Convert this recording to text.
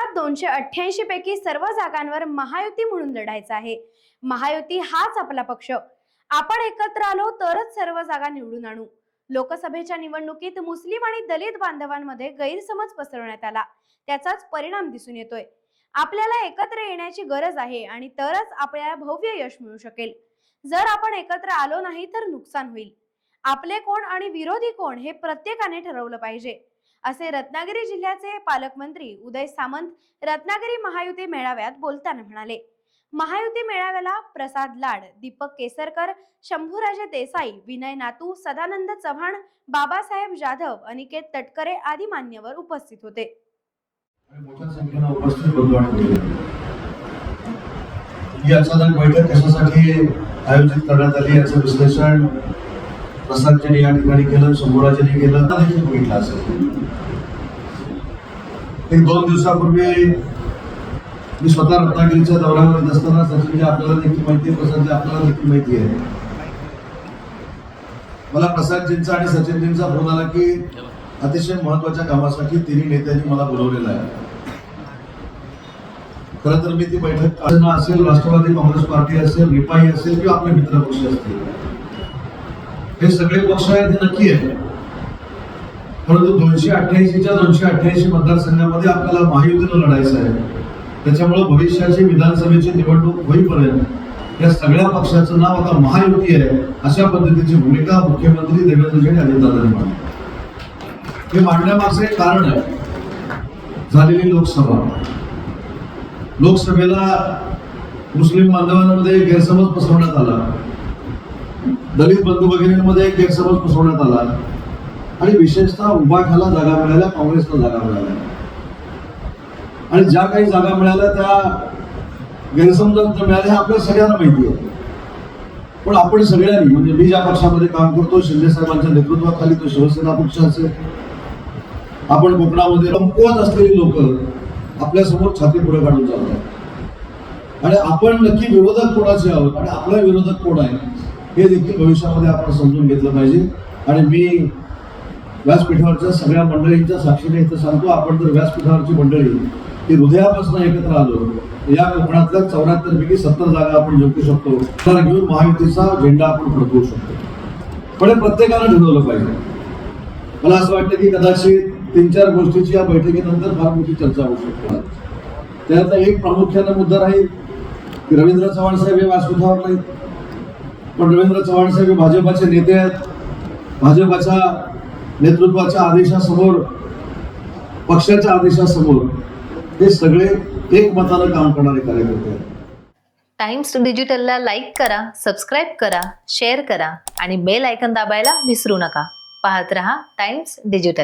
महाराष्ट्रात 288 पैकी सर्व जागांवर महायुती म्हणून लढायचं आहे। महायुती हाच आपला पक्ष। आपण एकत्र आलो तरच सर्व जागा निवडून आणू। लोकसभेच्या निवडणुकीत मुस्लिम आणि दलित बांधवांमध्ये गैरसमज पसरवण्यात आला, त्याचाच परिणाम दिसून येतोय। आपल्याला एकत्र येण्याची गरज आहे आणि तरच आपल्याला भव्य यश मिळू शकेल। जर आपण एकत्र आलो नाही तर नुकसान होईल। आपले कोण आणि विरोधी कोण हे प्रत्येकाने ठरवलं पाहिजे, असे रत्नागिरी जिल्ह्याचे पालकमंत्री उदय सामंत रत्नागिरी महायुती मेळाव्यात बोलताना म्हणाले। महायुती मेळाव्याला प्रसाद लाड, दीपक केसरकर, शंभूराजे देसाई, विनय नातू, सदानंद चव्हाण, बाबासाहेब जाधव, अनिकेत तटकरे आदी मान्यवर उपस्थित होते। मोठ्या संख्येने उपस्थित होतो आणि ही अचानक बैठक कशासाठी आयोजित करण्यात आली याचं विश्लेषण प्रसादजींनी या ठिकाणी केलं, शंभूराजेंनी केलं, देखील बघितलं असेल। एक 2 दिवसापूर्वी मी स्वतः रत्नागिरीच्या दौऱ्यावर येत असताना सचिनजी आपल्याला देखील माहिती आहे, प्रसादजी आपल्याला देखील माहिती आहे, मला प्रसादजींचा आणि सचिनजींचा फोन आला की अतिशय महत्वाच्या कामासाठी तिन्ही नेत्यांनी मला बोलवलेलं आहे। खरं तर मी ती बैठक असेल, राष्ट्रवादी काँग्रेस पार्टी असेल, रिपाई असेल किंवा आपले मित्र पक्ष असतील, हे सगळे पक्ष आहेत हे नक्की आहे। परंतु 288च्या 288 मतदारसंघामध्ये आपल्याला महायुतीनं लढायचं आहे। त्याच्यामुळे भविष्याची विधानसभेची निवडणूक होईपर्यंत या सगळ्या पक्षाचं नाव आता महायुती आहे, अशा पद्धतीची भूमिका मुख्यमंत्री देवेंद्रजी आणि अजितदादांनी मांडली। हे मांडण्यामागचं एक कारण आहे, झालेली लोकसभेला मुस्लिम बांधवांमध्ये गैरसमज पसरवण्यात आला, दलित बंधू भगिनींमध्ये गैरसमज पसरवण्यात आला आणि विशेषतः उभाठाला जागा मिळाल्या, काँग्रेसला जागा मिळाल्या आणि ज्या काही जागा मिळाल्या त्या गैरसमजात मिळाल्या हे आपल्या सगळ्यांना माहिती आहे। पण आपण सगळ्यांनी, म्हणजे मी ज्या पक्षामध्ये काम करतो, शिंदे साहेबांच्या नेतृत्वाखाली तो शिवसेना पक्ष असेल, आपण कोकणामध्ये कमकुवत असलेली लोक आपल्या समोर छाती पुढे काढून चालतात आणि आपण नक्की विरोधक कोणाचे आहोत आणि आपला विरोधक कोण आहे हे देखील भविष्यामध्ये आपण समजून घेतलं पाहिजे। आणि मी व्यासपीठावरच्या सगळ्या मंडळींच्या साक्षीने इथं सांगतो, आपण जर व्यासपीठावरची मंडळी ही हृदयापासून एकत्र आलो, या कोकणातल्या 74 पैकी 70 जागा आपण जिंकू शकतो, तर घेऊन महायुतीचा झेंडा आपण फडकवू शकतो। पण प्रत्येकाला ठरवलं पाहिजे। मला असं वाटतं की कदाचित 3-4 गोष्टीची या बैठकीनंतर फार मोठी चर्चा होऊ शकते। त्यातला एक प्रामुख्याने मुद्दा राहील की रवींद्र चव्हाण साहेब हे व्यासपीठावर नाहीत, पण रवींद्र चव्हाण साहेब हे भाजपाचे नेते आहेत। भाजपाच्या नेतृत्वाच्या आदेशासमोर, पक्षाच्या आदेशासमोर हे सगळे एकमतानं काम करणारे कार्यकर्ते आहेत। टाइम्स डिजिटलला लाईक करा, सबस्क्राईब करा, शेअर करा आणि बेल आयकॉन दाबायला विसरू नका। पाहत रहा टाइम्स डिजिटल।